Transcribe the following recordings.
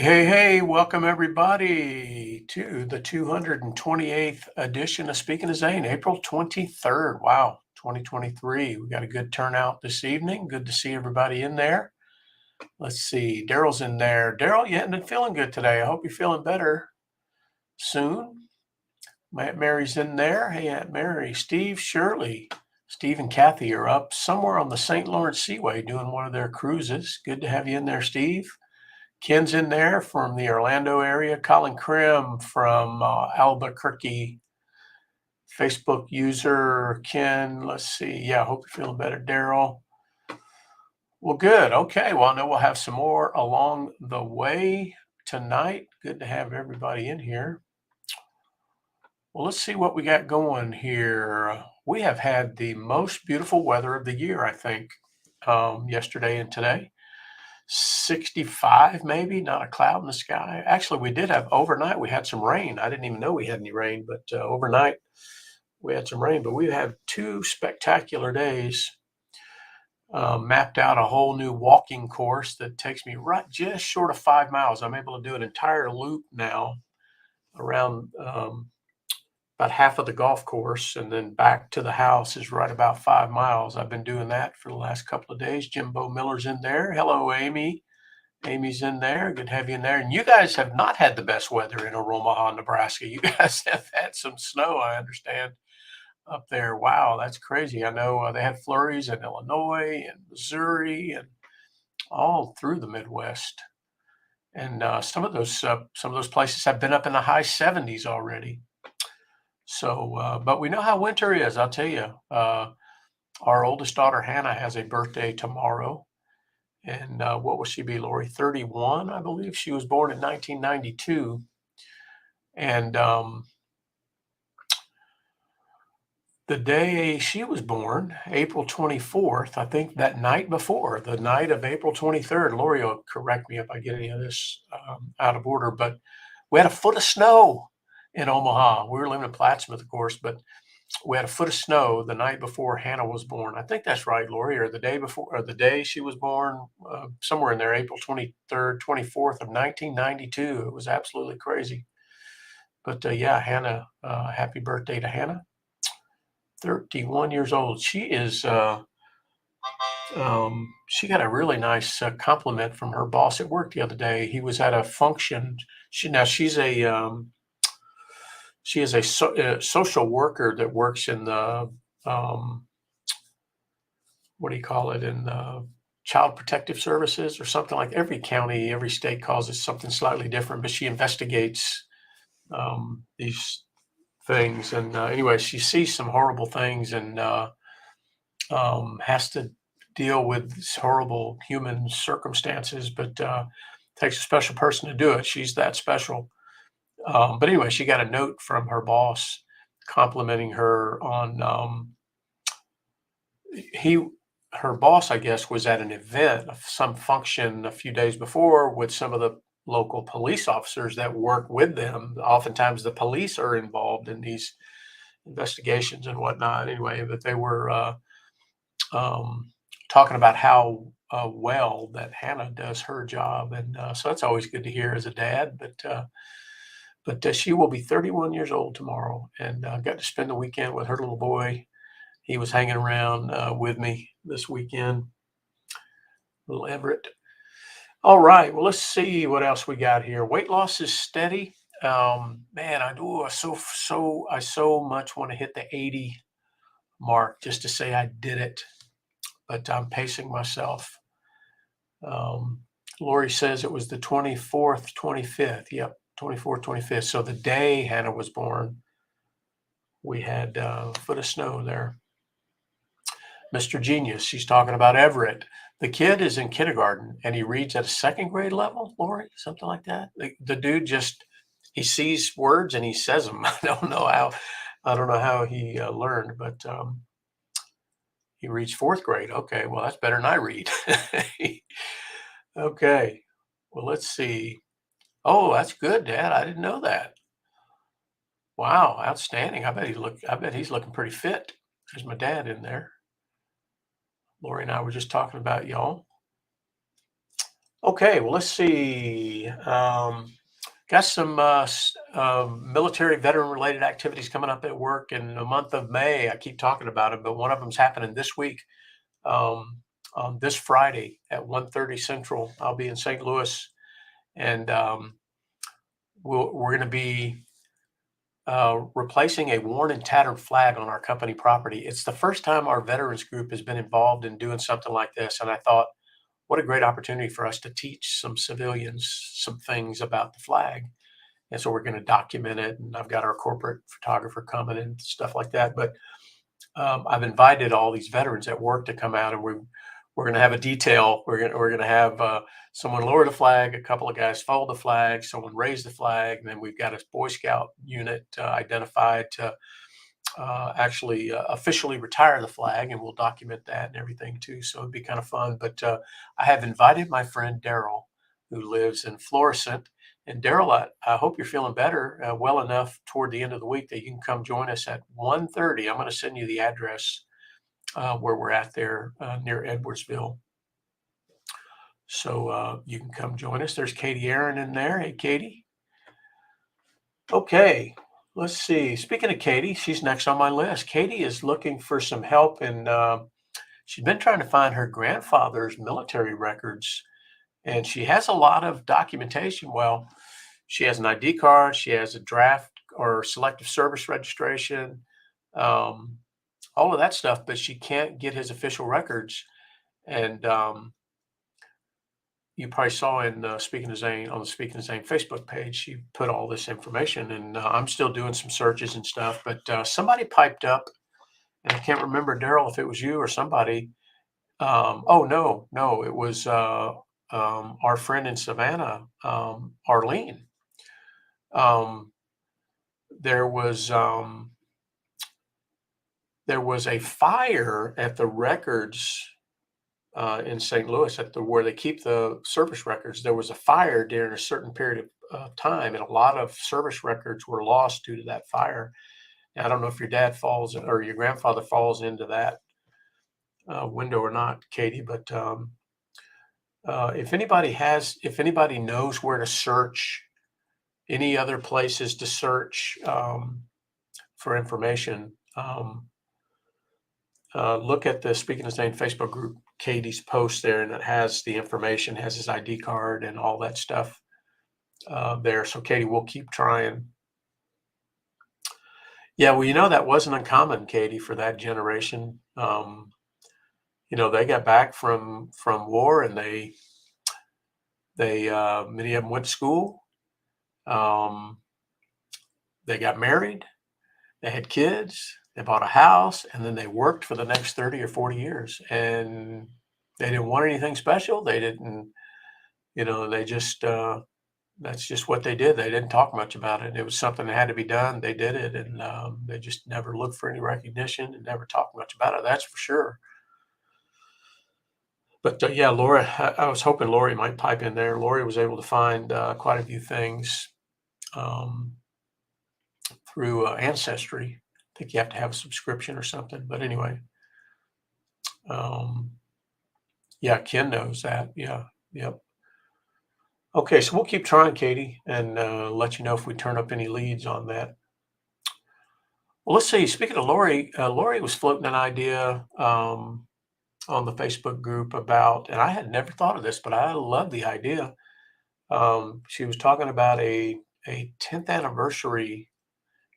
Hey, welcome everybody to the 228th edition of Speaking of Zane, April 23rd. Wow, 2023. We got a good turnout this evening. Good to see everybody in there. Let's see, Daryl's in there. Daryl, you haven't been feeling good today. I hope you're feeling better soon. Aunt Mary's in there. Hey, Aunt Mary, Steve, Shirley. Steve and Kathy are up somewhere on the St. Lawrence Seaway doing one of their cruises. Good to have you in there, Steve. Ken's in there from the Orlando area. Colin Krim from Albuquerque. Facebook user Ken. Let's see. Yeah, I hope you're feeling better, Daryl. Well, good. Okay. Well, I know we'll have some more along the way tonight. Good to have everybody in here. Well, let's see what we got going here. We have had the most beautiful weather of the year, I think, yesterday and today. 65 maybe, not a cloud in the sky. Actually, we did have overnight, we had some rain. I didn't even know we had any rain, but overnight we had some rain. But we have two spectacular days. Mapped out a whole new walking course that takes me right just short of 5 miles. I'm able to do an entire loop now around about half of the golf course, and then back to the house is right about 5 miles. I've been doing that for the last couple of days. Jimbo Miller's in there. Hello, Amy. Amy's in there. Good to have you in there. And you guys have not had the best weather in Omaha, Nebraska. You guys have had some snow, I understand, up there. Wow, that's crazy. I know they had flurries in Illinois and Missouri and all through the Midwest. And some of those places have been up in the high 70s already. So, but we know how winter is. I'll tell you. Our oldest daughter Hannah has a birthday tomorrow. And what will she be, Lori? 31, I believe. She was born in 1992. And the day she was born, April 24th, I think that night before, the night of April 23rd, Lori will correct me if I get any of this out of order, but we had a foot of snow in Omaha. We were living in Plattsmouth, of course, but we had a foot of snow the night before Hannah was born. I think that's right, Lori, or the day before, or the day she was born, somewhere in there, April 23rd, 24th of 1992. It was absolutely crazy. But yeah, Hannah, happy birthday to Hannah. 31 years old. She is, she got a really nice compliment from her boss at work the other day. He was at a function. She is a social worker that works in the, what do you call it, in Child Protective Services or something. Like every county, every state calls it something slightly different, but she investigates these things. And anyway, she sees some horrible things and has to deal with these horrible human circumstances, but takes a special person to do it. She's that special. But anyway, she got a note from her boss complimenting her on her boss, I guess, was at an event, some function a few days before with some of the local police officers that work with them. Oftentimes the police are involved in these investigations and whatnot. Anyway, but they were talking about how well that Hannah does her job. And so that's always good to hear as a dad. But she will be 31 years old tomorrow, and I got to spend the weekend with her little boy. He was hanging around with me this weekend, little Everett. All right, well, let's see what else we got here. Weight loss is steady. Man, I so much want to hit the 80 mark just to say I did it, but I'm pacing myself. Lori says it was the 24th, 25th. Yep, 24th, 25th. So the day Hannah was born, we had a foot of snow there. Mr. Genius, she's talking about Everett. The kid is in kindergarten and he reads at a second grade level, Lori, something like that. The dude he sees words and he says them. I don't know how he learned, but he reads fourth grade. Okay, well, that's better than I read. Okay, well, let's see. Oh, that's good, Dad. I didn't know that. Wow, outstanding. I bet he's looking pretty fit. There's my dad in there. Lori and I were just talking about y'all. Okay, well, let's see. Got some military veteran related activities coming up at work in the month of May. I keep talking about it, but one of them's happening this week. Um, on this Friday at 1:30 Central, I'll be in St. Louis, and we're going to be replacing a worn and tattered flag on our company property. It's the first time our veterans group has been involved in doing something like this, and I thought, what a great opportunity for us to teach some civilians some things about the flag. And so we're going to document it. And I've got our corporate photographer coming and stuff like that. But I've invited all these veterans at work to come out, and we're going to have a detail. We're going to have someone lower the flag, a couple of guys fold the flag, someone raise the flag, and then we've got a Boy Scout unit identified to actually officially retire the flag, and we'll document that and everything too. So it'd be kind of fun. But I have invited my friend Daryl, who lives in Florissant. And Daryl, I hope you're feeling better well enough toward the end of the week that you can come join us at 1:30. I'm going to send you the address where we're at there near Edwardsville. So you can come join us. There's Katie Aaron in there. Hey, Katie. Okay, let's see. Speaking of Katie, she's next on my list. Katie is looking for some help, and she's been trying to find her grandfather's military records, and she has a lot of documentation. Well, she has an ID card, she has a draft or selective service registration, um, all of that stuff, but she can't get his official records. And you probably saw in Speaking to Zane on the Speaking to Zane Facebook page, she put all this information, and I'm still doing some searches and stuff. But somebody piped up, and I can't remember, Daryl, if it was you or somebody. Oh no, no, it was our friend in Savannah, Arlene. Um, there was a fire at the records in St. Louis at the where they keep the service records. There was a fire during a certain period of time, and a lot of service records were lost due to that fire. Now, I don't know if your dad falls or your grandfather falls into that window or not, Katie, but if anybody knows where to search, any other places to search for information, look at the Speaking of Zane Facebook group, Katie's post there, and it has the information, has his ID card and all that stuff there. So, Katie, we'll keep trying. Yeah, well, that wasn't uncommon, Katie, for that generation. They got back from war, and they many of them went to school. They got married. They had kids. They bought a house, and then they worked for the next 30 or 40 years. And they didn't want anything special. They didn't, they just, that's just what they did. They didn't talk much about it. It was something that had to be done. They did it, and they just never looked for any recognition and never talked much about it. That's for sure. But yeah, Laura, I was hoping Lori might pipe in there. Lori was able to find quite a few things um, through Ancestry. I think you have to have a subscription or something. But anyway, um, yeah, Ken knows that. Yeah, yep. Okay, so we'll keep trying, Katie, and let you know if we turn up any leads on that. Well, let's see. Speaking of Lori, Lori was floating an idea on the Facebook group about, and I had never thought of this, but I love the idea. She was talking about a 10th anniversary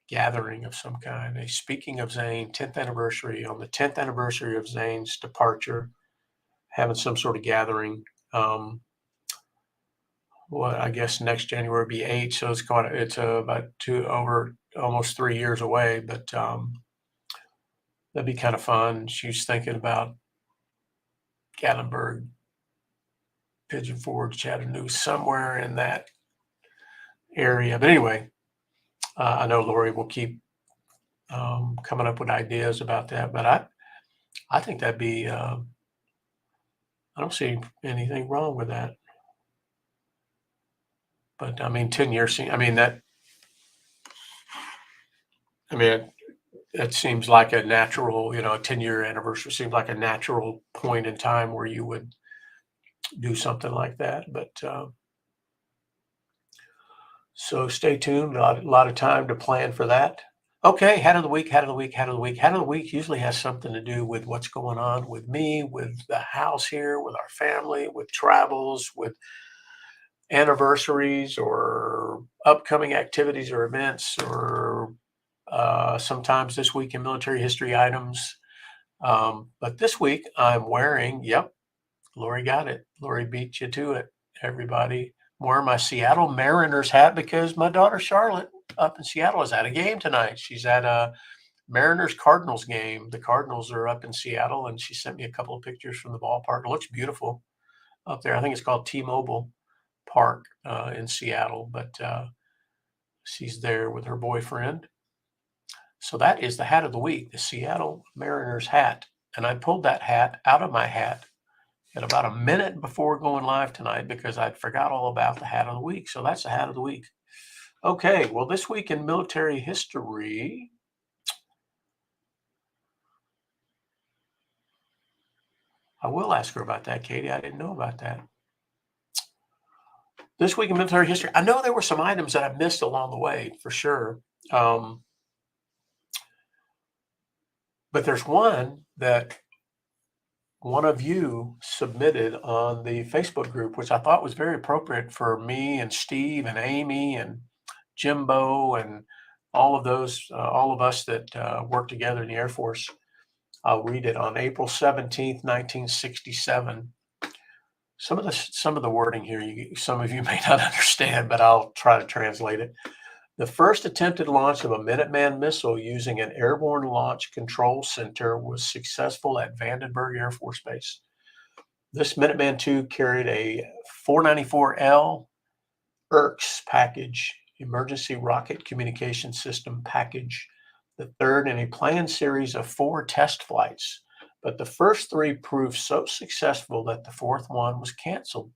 gathering of some kind, a Speaking of Zane 10th anniversary, on the 10th anniversary of Zane's departure, having some sort of gathering. What I guess next January will be 8, so it's about almost 3 years away, but that'd be kind of fun. She's thinking about Gatlinburg, Pigeon Forge, Chattanooga, somewhere in that area. But anyway, I know Lori will keep coming up with ideas about that. But I think that'd be. I don't see anything wrong with that. But I mean, 10 years. I mean that. I mean, it seems like a natural. A 10-year anniversary seems like a natural point in time where you would do something like that. But so stay tuned. A lot of time to plan for that. Okay, hat of the week, hat of the week, hat of the week. Hat of the week usually has something to do with what's going on with me, with the house here, with our family, with travels, with anniversaries or upcoming activities or events, or sometimes this week in military history items. But this week I'm wearing, yep, Lori got it. Lori beat you to it, everybody. I'm wearing my Seattle Mariners hat because my daughter Charlotte up in Seattle is at a game tonight. She's at a Mariners Cardinals game. The Cardinals are up in Seattle, and she sent me a couple of pictures from the ballpark. It looks beautiful up there. I think it's called T-Mobile Park in Seattle, but she's there with her boyfriend. So that is the hat of the week, the Seattle Mariners hat. And I pulled that hat out of my hat at about a minute before going live tonight because I'd forgot all about the hat of the week. So that's the hat of the week. Okay, well, this week in military history, I will ask her about that, Katie. I didn't know about that. This week in military history, I know there were some items that I missed along the way for sure. But there's one that one of you submitted on the Facebook group, which I thought was very appropriate for me and Steve and Amy and Jimbo and all of those, all of us that work together in the Air Force. I'll read it. On April 17th, 1967. Some of the wording here, some of you may not understand, but I'll try to translate it. The first attempted launch of a Minuteman missile using an airborne launch control center was successful at Vandenberg Air Force Base. This Minuteman II carried a 494L ERCS package, Emergency Rocket Communication System package, the third in a planned series of 4 test flights. But the first 3 proved so successful that the 4th one was canceled.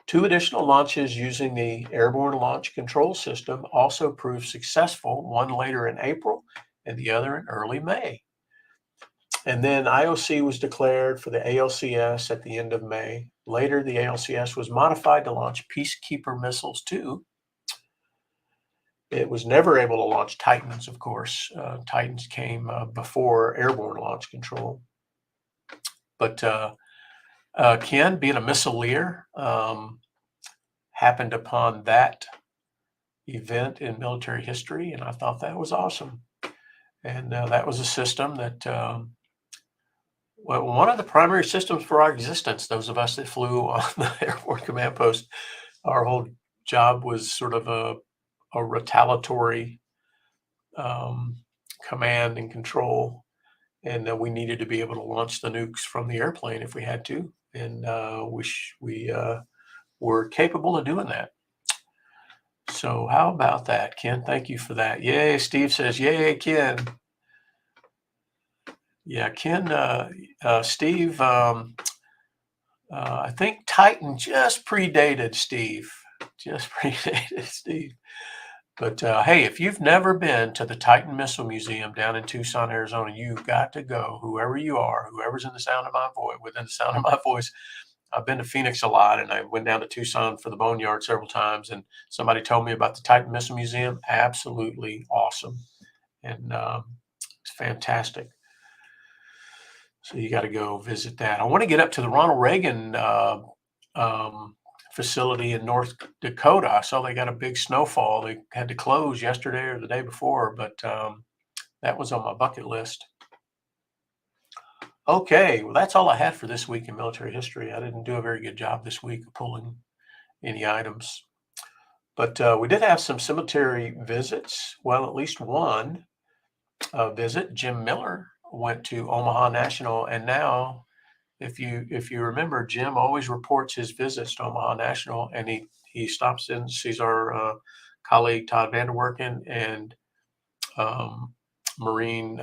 2 additional launches using the Airborne Launch Control System also proved successful, one later in April and the other in early May. And then IOC was declared for the ALCS at the end of May. Later, the ALCS was modified to launch Peacekeeper missiles too. It was never able to launch Titans, of course. Titans came before Airborne Launch Control. But Ken, being a missileer, happened upon that event in military history, and I thought that was awesome. And that was a system that, well, one of the primary systems for our existence, those of us that flew on the Airborne Command Post, our whole job was sort of a retaliatory command and control, and we needed to be able to launch the nukes from the airplane if we had to, and we were capable of doing that. So how about that, Ken? Thank you for that. Yay, Steve says, yay, Ken. Yeah, Ken, Steve, I think Titan just predated Steve. But hey, if you've never been to the Titan Missile Museum down in Tucson, Arizona, you've got to go. Whoever you are, whoever's in the sound of my voice, within the sound of my voice. I've been to Phoenix a lot, and I went down to Tucson for the Boneyard several times. And somebody told me about the Titan Missile Museum. Absolutely awesome, and it's fantastic. So you got to go visit that. I want to get up to the Ronald Reagan facility in North Dakota. I saw they got a big snowfall. They had to close yesterday or the day before, but that was on my bucket list. Okay, well, that's all I had for this week in military history. I didn't do a very good job this week of pulling any items, but we did have some cemetery visits. Well, at least one visit. Jim Miller went to Omaha National, and now, if you remember, Jim always reports his visits to Omaha National, and he stops in, sees our colleague Todd Vanderwerken and Marine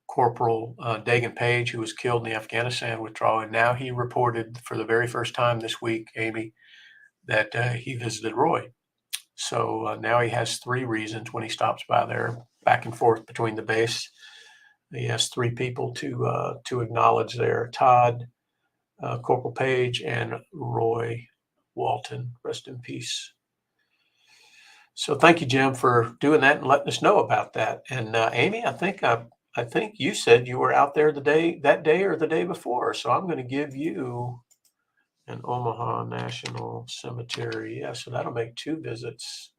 Corporal Dagan Page, who was killed in the Afghanistan withdrawal. And now he reported for the very first time this week, Amy, that he visited Roy. So now he has 3 reasons when he stops by there, back and forth between the base. He has 3 people to acknowledge there: Todd, Corporal Page and Roy Walton. Rest in peace. So thank you, Jim, for doing that and letting us know about that. And Amy, I think you said you were out there that day or the day before. So I'm going to give you an Omaha National Cemetery. Yeah, so that'll make 2 visits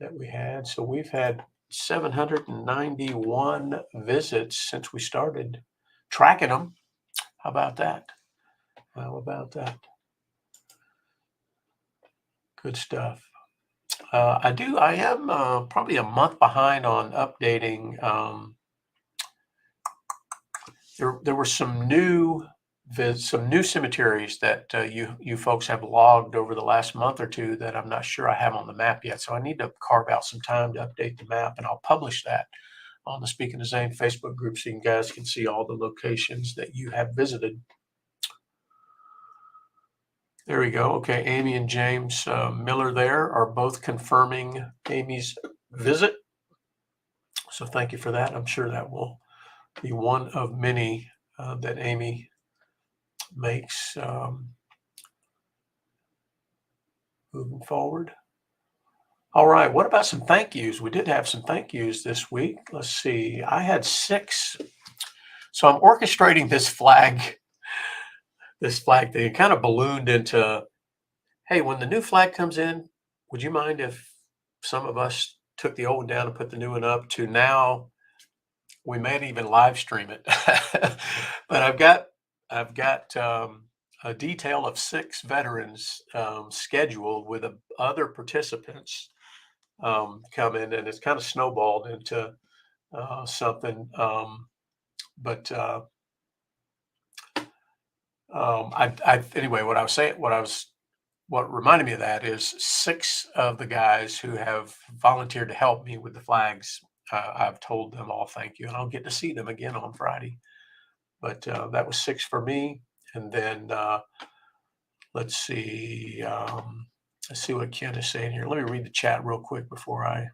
that we had. So we've had 791 visits since we started tracking them. How about that? How about that? Good stuff. I am probably a month behind on updating. There were some new cemeteries that you folks have logged over the last month or two that I'm not sure I have on the map yet. So I need to carve out some time to update the map, and I'll publish that on the Speaking of Zane Facebook group so you guys can see all the locations that you have visited. There we go. Okay, Amy and James Miller there are both confirming Amy's visit. So thank you for that. I'm sure that will be one of many that Amy makes moving forward. All right, what about some thank yous? We did have some thank yous this week. Let's see. I had 6. So I'm orchestrating this flag thing. It kind of ballooned into, hey, when the new flag comes in, would you mind if some of us took the old one down and put the new one up, to now we may even live stream it. But I've got a detail of 6 veterans scheduled with other participants coming, and it's kind of snowballed into something. Anyway, what reminded me of that is 6 of the guys who have volunteered to help me with the flags. I've told them all thank you, and I'll get to see them again on Friday. But that was 6 for me. And then let's see what Ken is saying here. Let me read the chat real quick before I.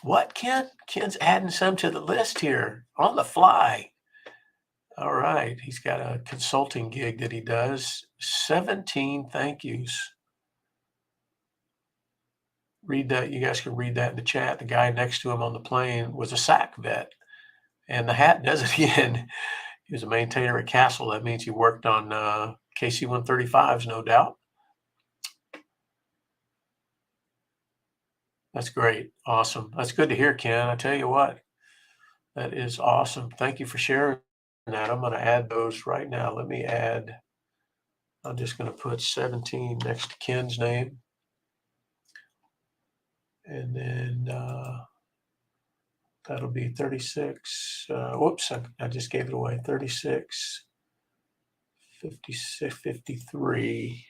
What, Ken? Ken's adding some to the list here on the fly. All right. He's got a consulting gig that he does. 17 thank yous. Read that. You guys can read that in the chat. The guy next to him on the plane was a SAC vet. And the hat does it again. He was a maintainer at Castle. That means he worked on KC-135s, no doubt. That's great. Awesome. That's good to hear, Ken. I tell you what, that is awesome. Thank you for sharing that. I'm going to add those right now. I'm just going to put 17 next to Ken's name. And then that'll be 36. Whoops, I just gave it away. 36, 56, 53.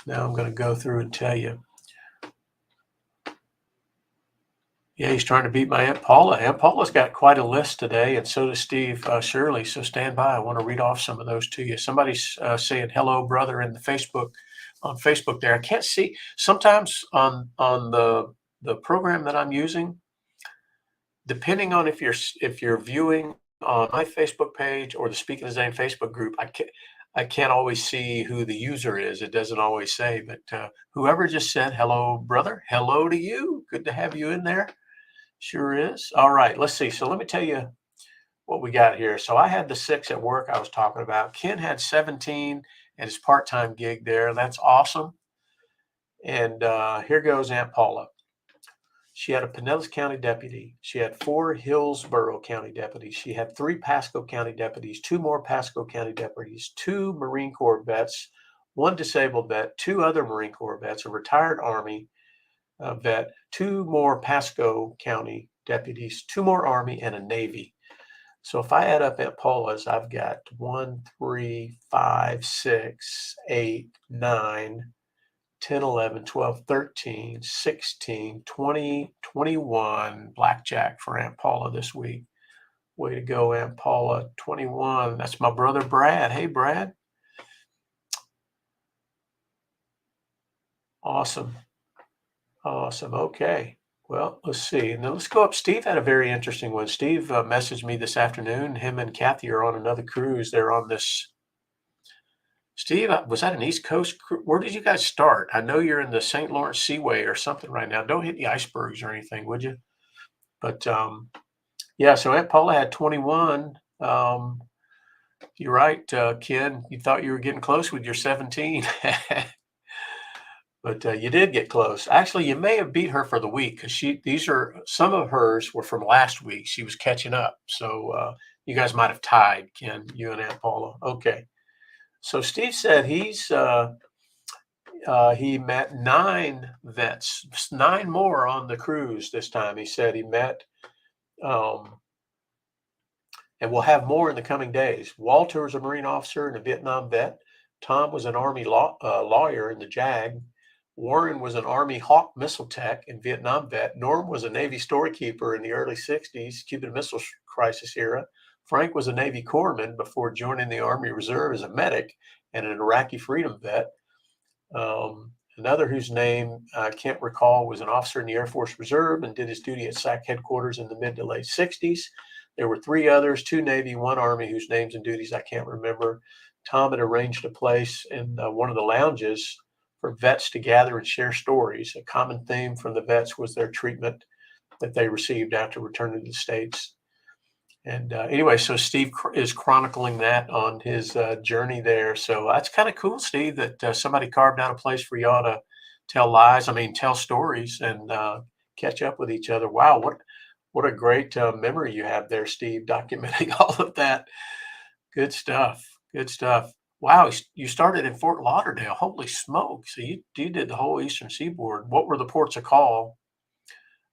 Now I'm going to go through and tell you. Yeah, he's trying to beat my Aunt Paula. Aunt Paula's got quite a list today, and so does Steve Shirley. So stand by. I want to read off some of those to you. Somebody's saying hello, brother, in the on Facebook there. I can't see. Sometimes on the program that I'm using, depending on if you're viewing on my Facebook page or the Speaking of Zane Facebook group, I can't always see who the user is. It doesn't always say, but whoever just said hello, brother, hello to you. Good to have you in there. Sure is. All right, let's see. So let me tell you what we got here. So I had the 6 at work I was talking about. Ken had 17 at his part-time gig there. That's awesome. And here goes Aunt Paula. She had a Pinellas County deputy. She had 4 Hillsborough County deputies. She had 3 Pasco County deputies, 2 more Pasco County deputies, 2 Marine Corps vets, 1 disabled vet, 2 other Marine Corps vets, a retired Army vet, 2 more Pasco County deputies, 2 more Army, and a Navy. So if I add up Aunt Paula's, I've got 1, 3, 5, 6, 8, 9, 10, 11, 12, 13, 16, 20, 21 blackjack for Aunt Paula this week. Way to go, Aunt Paula. 21. That's my brother, Brad. Hey, Brad. Awesome. Awesome. Okay. Well, let's see. Now let's go up. Steve had a very interesting one. Steve messaged me this afternoon. Him and Kathy are on another cruise. They're on this. Steve, was that an East Coast Where did you guys start? I know you're in the St. Lawrence Seaway or something right now. Don't hit the icebergs or anything, would you? But yeah, so Aunt Paula had 21. You're right, Ken. You thought you were getting close with your 17. But you did get close. Actually, you may have beat her for the week because these are some of hers were from last week. She was catching up. So you guys might have tied, Ken, you and Aunt Paula. Okay. So Steve said he met 9 vets, 9 more on the cruise this time. He said he met, um, and we'll have more in the coming days. Walter was a Marine officer and a Vietnam vet. Tom was an Army lawyer in the JAG. Warren was an Army Hawk missile tech and Vietnam vet. Norm was a Navy storekeeper in the early 60s, Cuban Missile Crisis era. Frank was a Navy corpsman before joining the Army Reserve as a medic and an Iraqi freedom vet. Another whose name I can't recall was an officer in the Air Force Reserve and did his duty at SAC headquarters in the mid to late 60s. There were 3 others, 2 Navy, 1 Army, whose names and duties I can't remember. Tom had arranged a place in one of the lounges for vets to gather and share stories. A common theme from the vets was their treatment that they received after returning to the States. And anyway, so Steve is chronicling that on his journey there. So that's kind of cool, Steve, that somebody carved out a place for y'all to tell stories and catch up with each other. Wow, what a great memory you have there, Steve, documenting all of that. Good stuff. Good stuff. Wow, you started in Fort Lauderdale. Holy smokes! So you did the whole Eastern Seaboard. What were the ports of call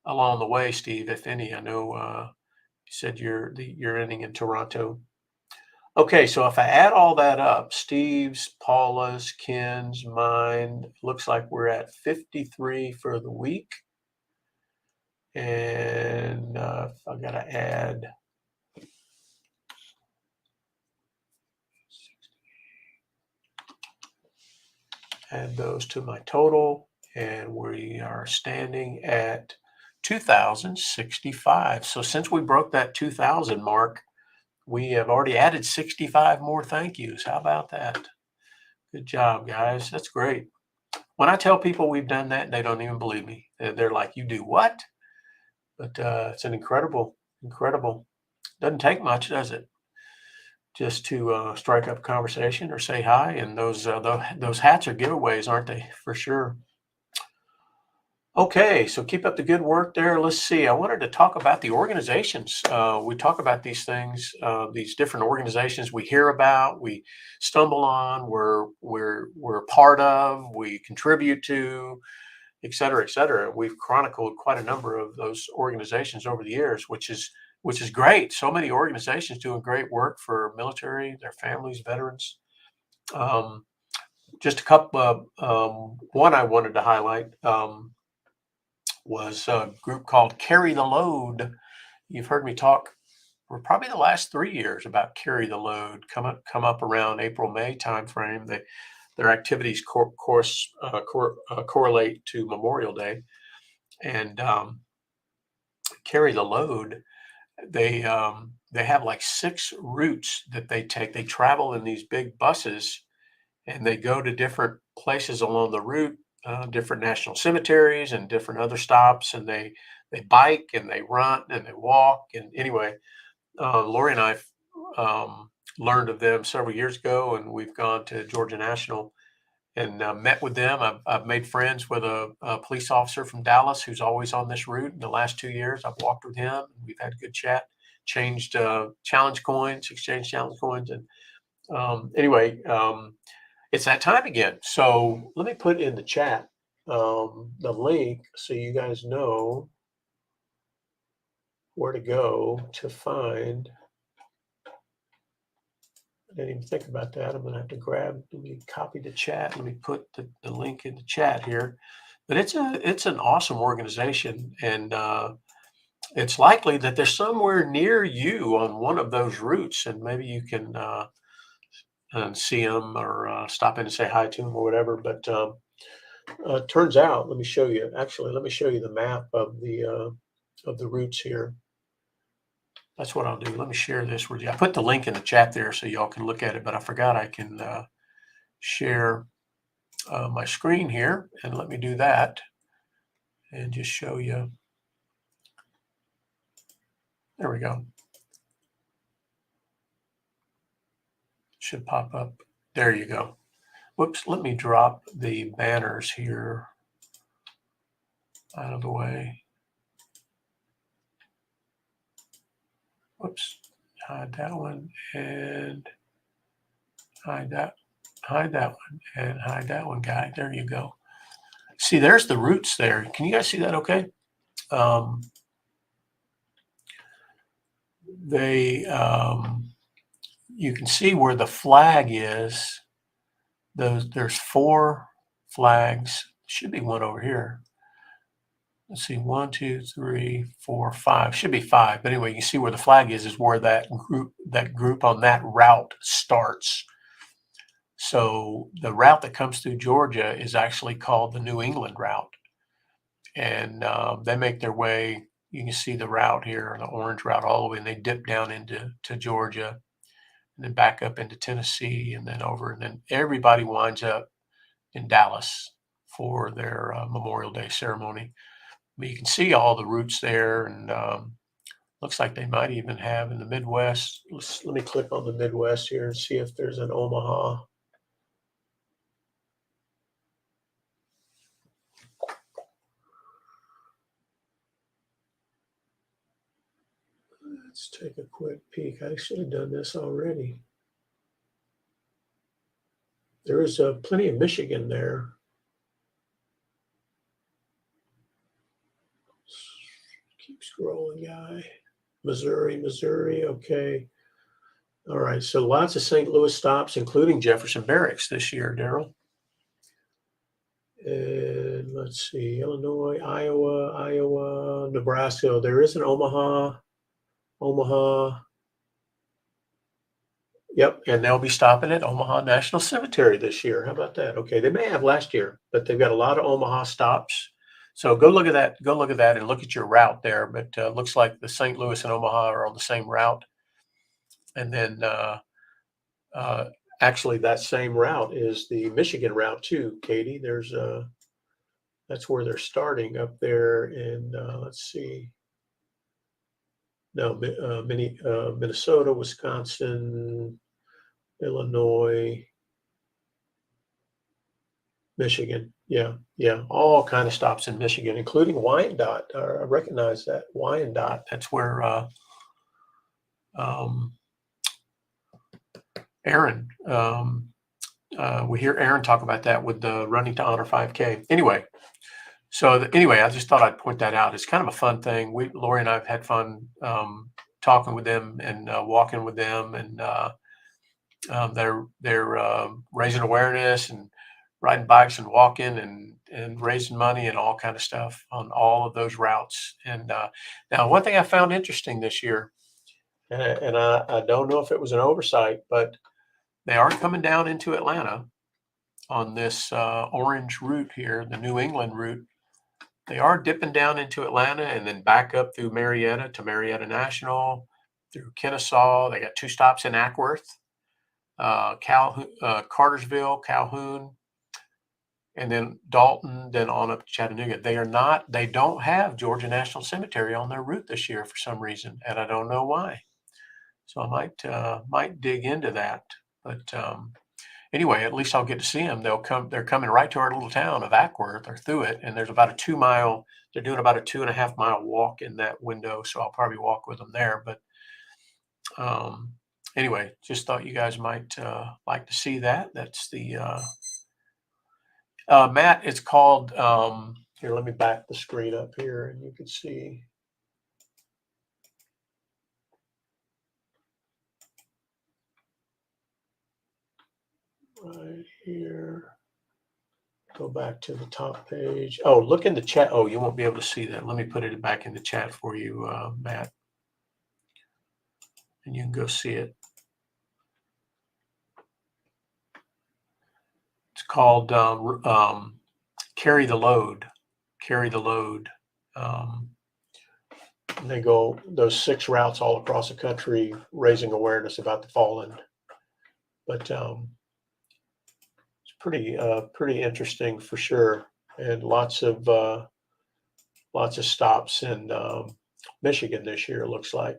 along the way, Steve, if any? I know you said you're ending in Toronto. Okay, so if I add all that up, Steve's, Paula's, Ken's, mine, looks like we're at 53 for the week. And if I gotta add those to my total, and we are standing at 2,065. So since we broke that 2,000 mark, we have already added 65 more thank yous. How about that? Good job, guys. That's great. When I tell people we've done that, they don't even believe me. They're like, "You do what?" But it's an incredible. Doesn't take much, does it? Just to strike up a conversation or say hi. And those hats are giveaways, aren't they? For sure. Okay, so keep up the good work there. Let's see. I wanted to talk about the organizations. We talk about these things, these different organizations we hear about, we stumble on, we're a part of, we contribute to, et cetera, et cetera. We've chronicled quite a number of those organizations over the years, which is great. So many organizations doing great work for military, their families, veterans. Just a couple of one I wanted to highlight. Was a group called Carry the Load. You've heard me talk for probably the last 3 years about Carry the Load. Come up around April, May timeframe. Their activities correlate to Memorial Day, and Carry the Load. They have like 6 routes that they take. They travel in these big buses, and they go to different places along the route, different national cemeteries and different other stops, and they bike and they run and they walk. And anyway, Lori and I learned of them several years ago, and we've gone to Georgia National and met with them. I've made friends with a police officer from Dallas who's always on this route. In the last 2 years, I've walked with him. We've had a good chat, exchanged challenge coins, and anyway. It's that time again. So let me put in the chat the link so you guys know where to go to find. I didn't even think about that. I'm going to have to let me copy the chat. Let me put the link in the chat here. But it's an awesome organization, and it's likely that they're somewhere near you on one of those routes, and maybe you can and see them or stop in and say hi to them or whatever. But Turns out, let me show you. Actually, let me show you the map of the routes here. That's what I'll do. Let me share this with you. I put the link in the chat there so y'all can look at it, but I forgot I can share my screen here, and let me do that and just show you. There we go. Should pop up. There you go. Whoops, let me drop the banners here out of the way. Whoops, hide that one and hide that one and hide that one, guy. There you go. See, there's the roots there. Can you guys see that okay? You can see where the flag is. There's 4 flags. Should be one over here. Let's see, 1, 2, 3, 4, 5. Should be 5. But anyway, you see where the flag is where that group on that route starts. So the route that comes through Georgia is actually called the New England route. And they make their way, you can see the route here, the orange route all the way, and they dip down into Georgia, and then back up into Tennessee, and then over, and then everybody winds up in Dallas for their Memorial Day ceremony. But you can see all the routes there, and looks like they might even have in the Midwest. Let me click on the Midwest here and see if there's an Omaha. Let's take a quick peek. I should have done this already. There is plenty of Michigan there. Keep scrolling, guy. Missouri, okay. All right, so lots of St. Louis stops, including Jefferson Barracks this year, Daryl. And let's see, Illinois, Iowa, Nebraska. There is an Omaha. Yep, and they'll be stopping at Omaha National Cemetery this year. How about that? Okay, they may have last year, but they've got a lot of Omaha stops. So go look at that. Go look at that and look at your route there. But looks like the St. Louis and Omaha are on the same route. And then actually that same route is the Michigan route too, Katie. There's that's where they're starting up there in let's see. No, Minnesota, Wisconsin, Illinois, Michigan. Yeah, all kind of stops in Michigan, including Wyandotte. I recognize that Wyandotte. That's where Aaron. We hear Aaron talk about that with the Running to Honor 5K. Anyway, I just thought I'd point that out. It's kind of a fun thing. Lori and I have had fun talking with them and walking with them, and they're raising awareness and riding bikes and walking and raising money and all kind of stuff on all of those routes. And now, one thing I found interesting this year, and I don't know if it was an oversight, but they are coming down into Atlanta on this orange route here, the New England route. They are dipping down into Atlanta and then back up through Marietta to Marietta National, through Kennesaw. They got 2 stops in Ackworth, Cartersville, Calhoun, and then Dalton, then on up to Chattanooga. They don't have Georgia National Cemetery on their route this year for some reason, and I don't know why. So I might dig into that. But anyway, at least I'll get to see them. They're coming right to our little town of Ackworth or through it, and there's about a 2 mile. They're doing about a 2.5 mile walk in that window, so I'll probably walk with them there. But anyway, just thought you guys might like to see that. That's the Matt. It's called here. Let me back the screen up here, and you can see. Right here. Go back to the top page. Oh, look in the chat. Oh, you won't be able to see that. Let me put it back in the chat for you, Matt. And you can go see it. It's called Carry the Load. Carry the Load. Um, they go those 6 routes all across the country, raising awareness about the fallen. But it's pretty interesting for sure, and lots of stops in Michigan this year. It looks like.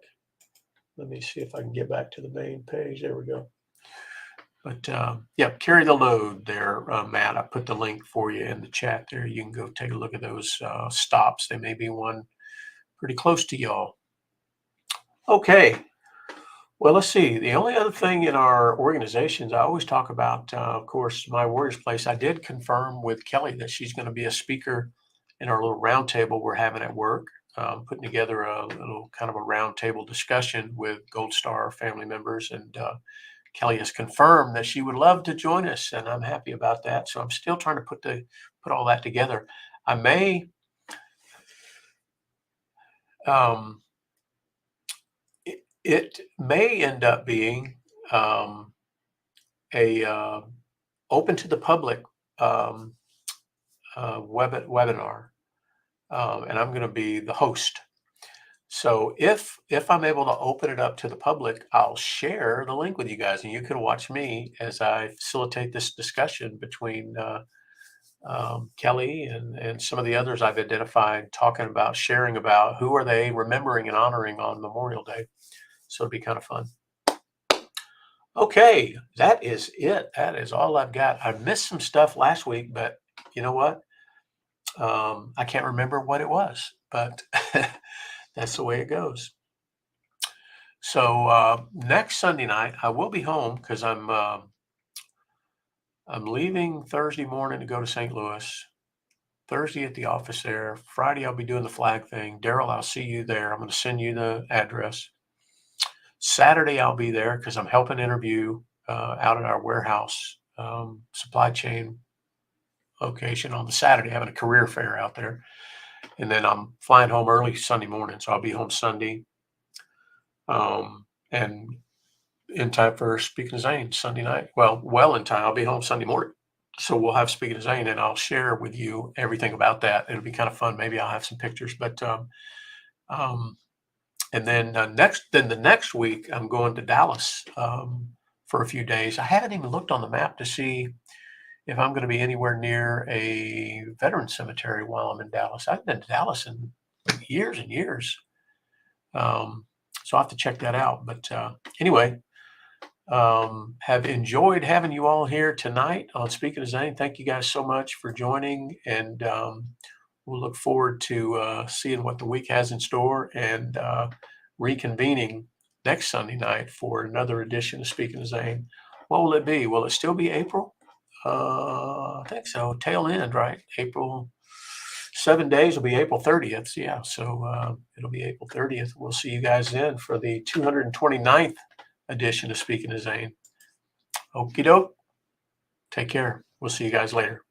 Let me see if I can get back to the main page. There we go. But yeah, Carry the Load there, Matt. I put the link for you in the chat there. You can go take a look at those stops. There may be one pretty close to y'all. Okay. Well, let's see. The only other thing in our organizations, I always talk about, of course, My Warriors Place. I did confirm with Kelly that she's going to be a speaker in our little roundtable we're having at work, putting together a little kind of a roundtable discussion with Gold Star family members. And Kelly has confirmed that she would love to join us, and I'm happy about that. So I'm still trying to put all that together. I may. It may end up being a open to the public webinar, and I'm going to be the host. So if I'm able to open it up to the public, I'll share the link with you guys, and you can watch me as I facilitate this discussion between Kelly and some of the others I've identified, talking about, sharing about who are they remembering and honoring on Memorial Day. So it'll be kind of fun. Okay, that is it. That is all I've got. I missed some stuff last week, but you know what? I can't remember what it was, but that's the way it goes. So next Sunday night, I will be home because I'm leaving Thursday morning to go to St. Louis. Thursday at the office there. Friday, I'll be doing the flag thing. Daryl, I'll see you there. I'm going to send you the address. Saturday, I'll be there because I'm helping interview out at our warehouse supply chain location on the Saturday, having a career fair out there. And then I'm flying home early Sunday morning. So I'll be home Sunday and in time for Speaking of Zane Sunday night. Well in time. I'll be home Sunday morning. So we'll have Speaking of Zane, and I'll share with you everything about that. It'll be kind of fun. Maybe I'll have some pictures, but and then the next week, I'm going to Dallas for a few days. I haven't even looked on the map to see if I'm going to be anywhere near a veteran cemetery while I'm in Dallas. I've been to Dallas in years and years. So I'll have to check that out. But anyway, have enjoyed having you all here tonight on Speaking of Zane. Thank you guys so much for joining, and we'll look forward to seeing what the week has in store and reconvening next Sunday night for another edition of Speaking of Zane. What will it be? Will it still be April? I think so. Tail end, right? April. 7 days will be April 30th. Yeah, so it'll be April 30th. We'll see you guys then for the 229th edition of Speaking of Zane. Okie doke. Take care. We'll see you guys later.